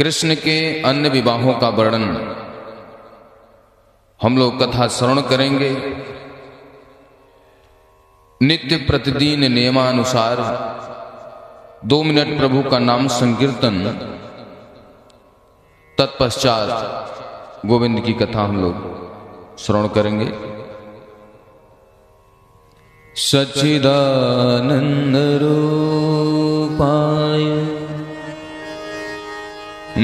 कृष्ण के अन्य विवाहों का वर्णन हम लोग कथा श्रवण करेंगे। नित्य प्रतिदिन नियमानुसार 2 मिनट प्रभु का नाम संकीर्तन, तत्पश्चात गोविंद की कथा हम लोग श्रवण करेंगे। सच्चिदानंद रूपाय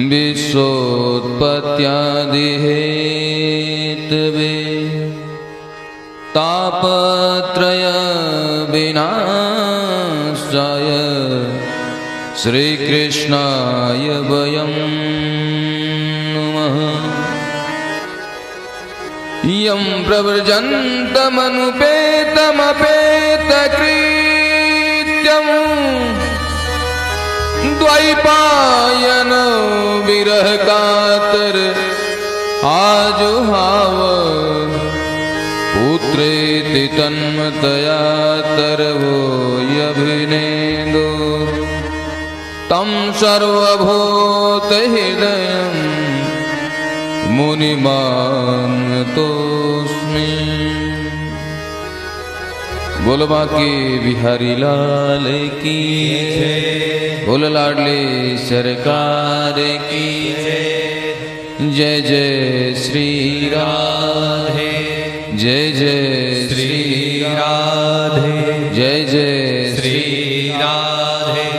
विश्वोत्पत्त्यादि हेतवे तापत्रय विनाशाय श्री कृष्णाय वयं नमः। यं प्रव्रजन्तमनुपेतमपेतकृत्यं द्वैपायन विरह कातर आजुहाव पुत्रेति तन्मतया तरवो यभिनेन्दु तं सर्वभूत हृदयं मुनिमानतोऽस्मि। बोल बांके बिहारी लाल की जय, बोल लाडले सरकार की जय। जय जय श्री राधे, जय जय श्री राधे, जय जय श्री राधे,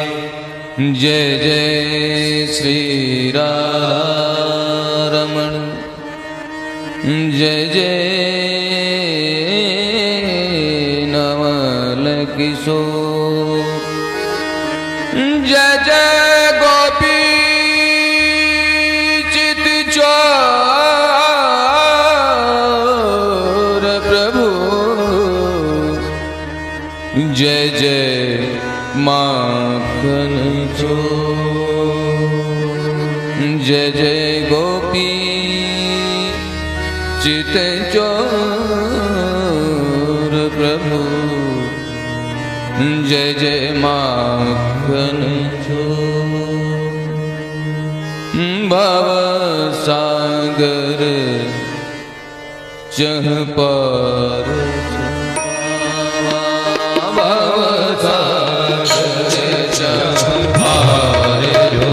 जय जय श्री रमण, जय जय नवल किशोर, जय जय गोपी चित चोर प्रभु, जय जय माखन चोर, जय जय गोपी चित चोर प्रभु, जय जय माखन चोर। भव सागर चह पर भव सागर चह पार जो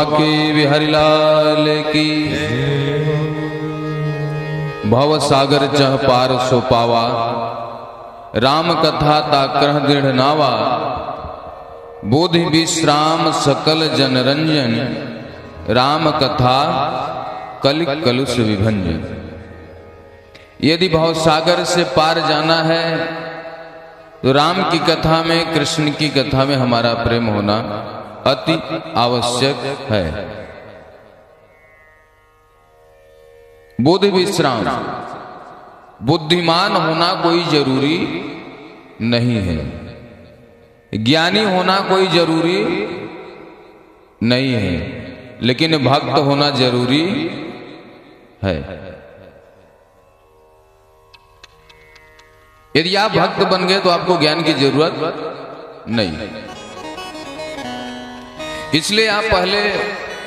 बाके बिहारी लाल की। भव सागर चह पार सो पावा, राम कथा ताक्रह दृढ़ नावा। बोधि विश्राम सकल जन रंजन, राम कथा कलिक कलुष विभंजन। यदि भव सागर से पार जाना है तो राम की कथा में, कृष्ण की कथा में हमारा प्रेम होना अति आवश्यक है। बोधि विश्राम, बुद्धिमान होना कोई जरूरी नहीं है, ज्ञानी होना कोई जरूरी नहीं है, लेकिन भक्त होना जरूरी है। यदि आप भक्त बन गए तो आपको ज्ञान की जरूरत नहीं। इसलिए आप पहले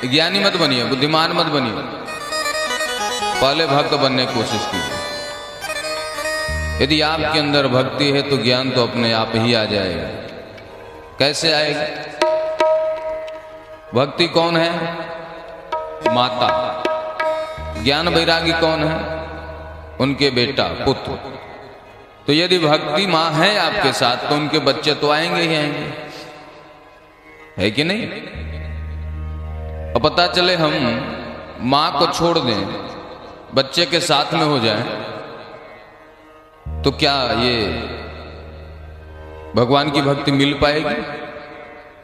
ज्ञानी मत बनिए, बुद्धिमान मत बनिए, पहले भक्त बनने की कोशिश कीजिए। यदि आपके अंदर भक्ति है तो ज्ञान तो अपने आप ही आ जाएगा। कैसे आएगा? भक्ति कौन है? माता। ज्ञान वैरागी कौन है? उनके बेटा, पुत्र। तो यदि भक्ति माँ है आपके साथ तो उनके बच्चे तो आएंगे ही आएंगे, है कि नहीं? और पता चले हम माँ को छोड़ दें, बच्चे के साथ में हो जाए, तो क्या ये भगवान की भक्ति मिल पाएगी?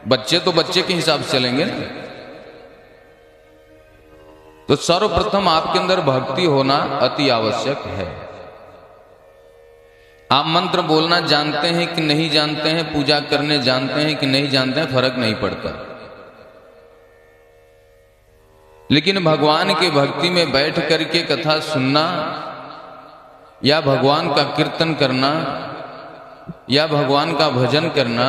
बच्चे तो बच्चे के हिसाब से चलेंगे ना। तो सर्वप्रथम आपके अंदर भक्ति होना अति आवश्यक है। आप मंत्र बोलना जानते हैं कि नहीं जानते हैं, पूजा करने जानते हैं कि नहीं जानते हैं, फर्क नहीं पड़ता। लेकिन भगवान के भक्ति में बैठ करके कथा सुनना, या भगवान का कीर्तन करना, या भगवान का भजन करना,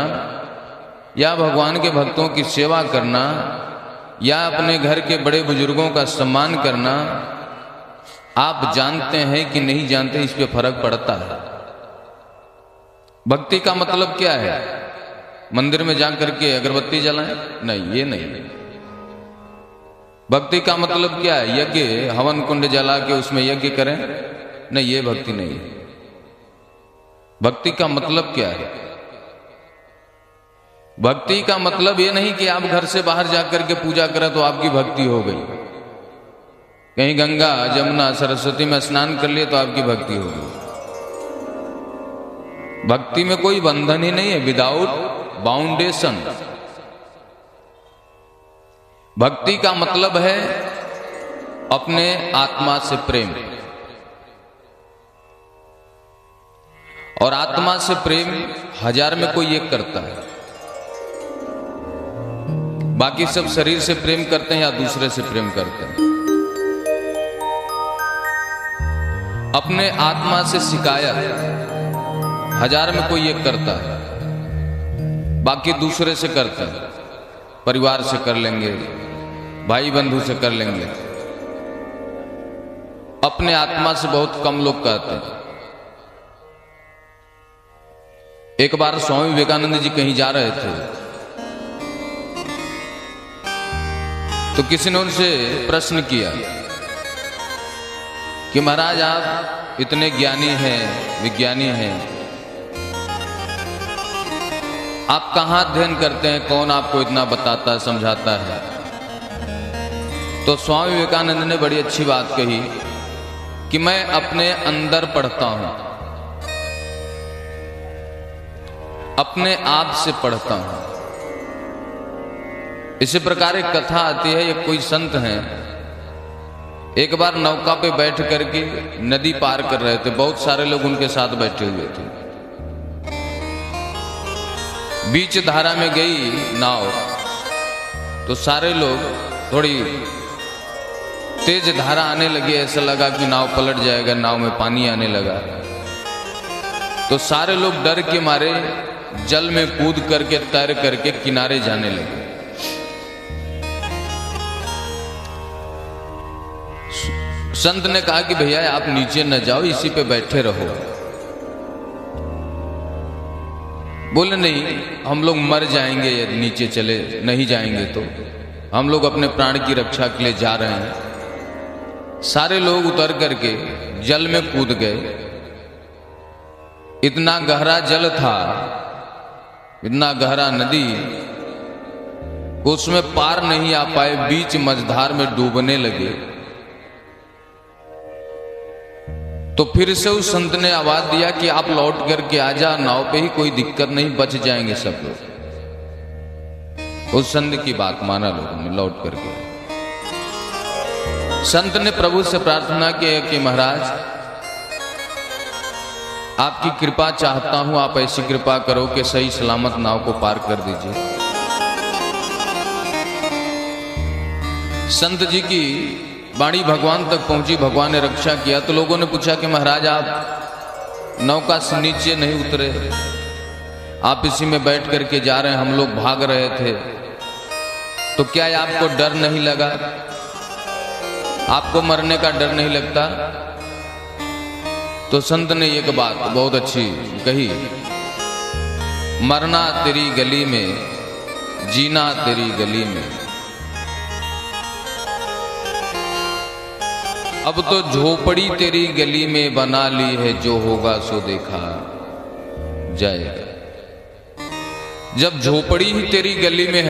या भगवान के भक्तों की सेवा करना, या अपने घर के बड़े बुजुर्गों का सम्मान करना, आप जानते हैं कि नहीं जानते, इस पे फर्क पड़ता है। भक्ति का मतलब क्या है? मंदिर में जाकर के अगरबत्ती जलाएं? नहीं, ये नहीं। भक्ति का मतलब क्या है? यज्ञ हवन कुंड जला के उसमें यज्ञ करें? नहीं, ये भक्ति नहीं है। भक्ति का मतलब क्या है? भक्ति का मतलब ये नहीं कि आप घर से बाहर जाकर के पूजा करें तो आपकी भक्ति हो गई। कहीं गंगा जमुना सरस्वती में स्नान कर लिए तो आपकी भक्ति हो गई। भक्ति में कोई बंधन ही नहीं है, विदाउट बाउंडेशन। भक्ति का मतलब है अपने आत्मा से प्रेम, और आत्मा से प्रेम 1000 में कोई एक करता है। बाकी सब शरीर से प्रेम करते हैं या दूसरे से प्रेम करते हैं। अपने आत्मा से शिकायत 1000 में कोई एक करता है, बाकी दूसरे से करते हैं। परिवार से कर लेंगे, भाई बंधु से कर लेंगे, अपने आत्मा से बहुत कम लोग कहते हैं। एक बार स्वामी विवेकानंद जी कहीं जा रहे थे तो किसी ने उनसे प्रश्न किया कि महाराज आप इतने ज्ञानी हैं, विज्ञानी हैं, आप कहाँ अध्ययन करते हैं? कौन आपको इतना बताता है, समझाता है? तो स्वामी विवेकानंद ने बड़ी अच्छी बात कही कि मैं अपने अंदर पढ़ता हूं, अपने आप से पढ़ता हूं। इसी प्रकार एक कथा आती है। एक कोई संत हैं, एक बार नौका पे बैठ करके नदी पार कर रहे थे। बहुत सारे लोग उनके साथ बैठे हुए थे। बीच धारा में गई नाव तो सारे लोग, थोड़ी तेज धारा आने लगी, ऐसा लगा कि नाव पलट जाएगा, नाव में पानी आने लगा। तो सारे लोग डर के मारे जल में कूद करके, तैर करके किनारे जाने लगे। संत ने कहा कि भैया आप नीचे न जाओ, इसी पे बैठे रहो। बोले नहीं, हम लोग मर जाएंगे यदि नीचे चले नहीं जाएंगे तो। हम लोग अपने प्राण की रक्षा के लिए जा रहे हैं। सारे लोग उतर करके जल में कूद गए। इतना गहरा जल था, इतना गहरा नदी, उसमें पार नहीं आ पाए, बीच मझधार में डूबने लगे। तो फिर से उस संत ने आवाज दिया कि आप लौट करके आ जा, नाव पे ही कोई दिक्कत नहीं, बच जाएंगे सब लोग। उस संत की बात माना लोगों ने, लौट करके। संत ने प्रभु से प्रार्थना की कि महाराज आपकी कृपा चाहता हूं, आप ऐसी कृपा करो कि सही सलामत नाव को पार कर दीजिए। संत जी की वाणी भगवान तक पहुंची, भगवान ने रक्षा किया। तो लोगों ने पूछा कि महाराज आप नौका से नीचे नहीं उतरे, आप इसी में बैठ करके जा रहे हैं, हम लोग भाग रहे थे, तो क्या आपको डर नहीं लगा? आपको मरने का डर नहीं लगता? तो संत ने एक बात बहुत अच्छी कही, मरना तेरी गली में, जीना तेरी गली में। अब तो झोपड़ी तेरी गली में बना ली है, जो होगा सो देखा जाएगा। जब झोपड़ी ही तेरी गली में है